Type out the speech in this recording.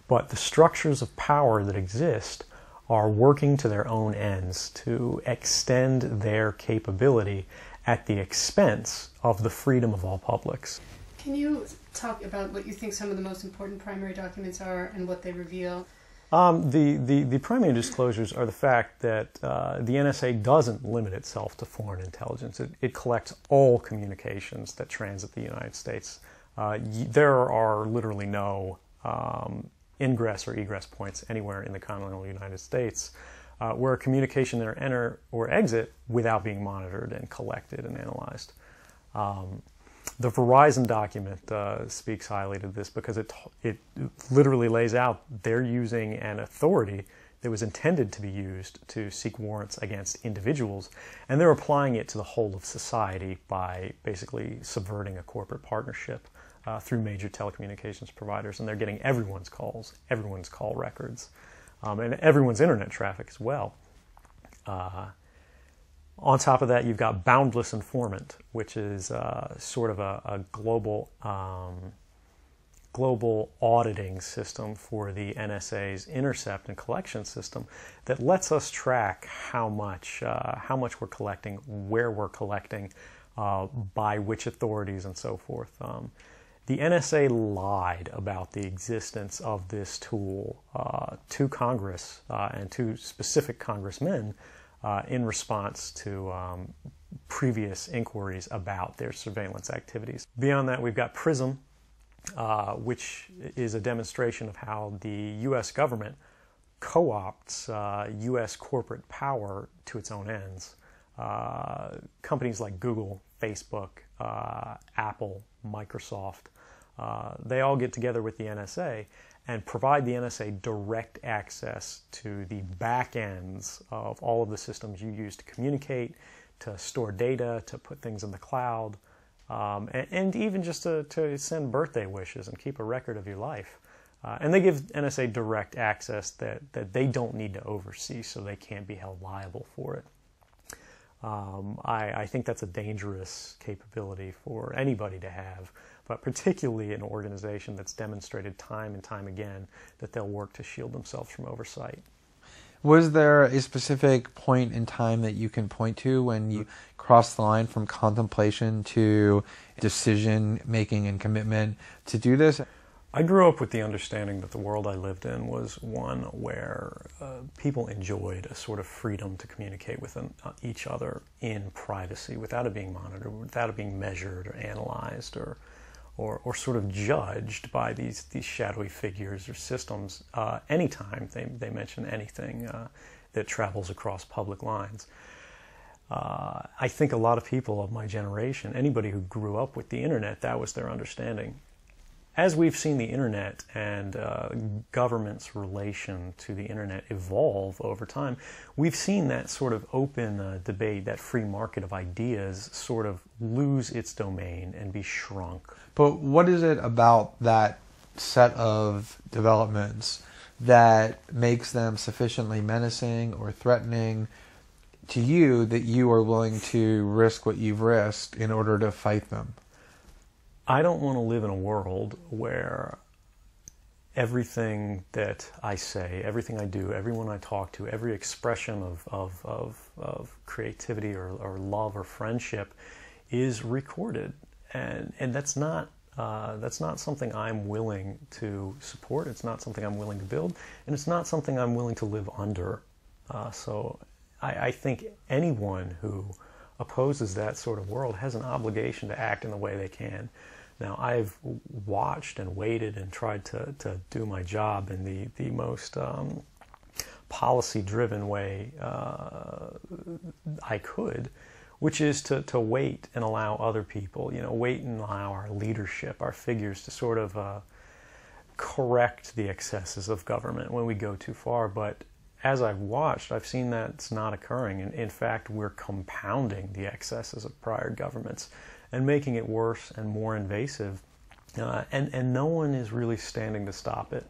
But the structures of power that exist are working to their own ends to extend their capability at the expense of the freedom of all publics. Can you talk about what you think some of the most important primary documents are and what they reveal? The primary disclosures are the fact that the NSA doesn't limit itself to foreign intelligence. It collects all communications that transit the United States. There are literally no ingress or egress points anywhere in the continental United States where a communication there enter or exit without being monitored and collected and analyzed. The Verizon document speaks highly to this because it literally lays out they're using an authority that was intended to be used to seek warrants against individuals, and they're applying it to the whole of society by basically subverting a corporate partnership through major telecommunications providers, and they're getting everyone's calls, everyone's call records, and everyone's internet traffic as well. On top of that, you've got Boundless Informant, which is sort of a global auditing system for the NSA's intercept and collection system that lets us track how much we're collecting, where we're collecting, by which authorities, and so forth. The NSA lied about the existence of this tool to Congress and to specific congressmen in response to previous inquiries about their surveillance activities. Beyond that, we've got PRISM, which is a demonstration of how the U.S. government co-opts U.S. corporate power to its own ends. Companies like Google, Facebook, Apple, Microsoft, they all get together with the NSA and provide the NSA direct access to the back ends of all of the systems you use to communicate, to store data, to put things in the cloud, and even just to send birthday wishes and keep a record of your life. And they give NSA direct access that they don't need to oversee, so they can't be held liable for it. I think that's a dangerous capability for anybody to have, but particularly an organization that's demonstrated time and time again that they'll work to shield themselves from oversight. Was there a specific point in time that you can point to when you crossed the line from contemplation to decision making and commitment to do this? I grew up with the understanding that the world I lived in was one where people enjoyed a sort of freedom to communicate with each other in privacy without it being monitored, without it being measured or analyzed or sort of judged by these shadowy figures or systems anytime they mention anything that travels across public lines. I think a lot of people of my generation, anybody who grew up with the internet, that was their understanding. As we've seen the internet and government's relation to the internet evolve over time, we've seen that sort of open debate, that free market of ideas, sort of lose its domain and be shrunk. But what is it about that set of developments that makes them sufficiently menacing or threatening to you that you are willing to risk what you've risked in order to fight them? I don't want to live in a world where everything that I say, everything I do, everyone I talk to, every expression of creativity or love or friendship is recorded, and that's not something I'm willing to support. It's not something I'm willing to build, and it's not something I'm willing to live under. So I think anyone who opposes that sort of world has an obligation to act in the way they can. Now, I've watched and waited and tried to do my job in the most policy-driven way I could, which is to wait and allow other people, wait and allow our leadership, our figures to sort of correct the excesses of government when we go too far. But as I've watched, I've seen that it's not occurring. In fact, we're compounding the excesses of prior governments and making it worse and more invasive, and no one is really standing to stop it.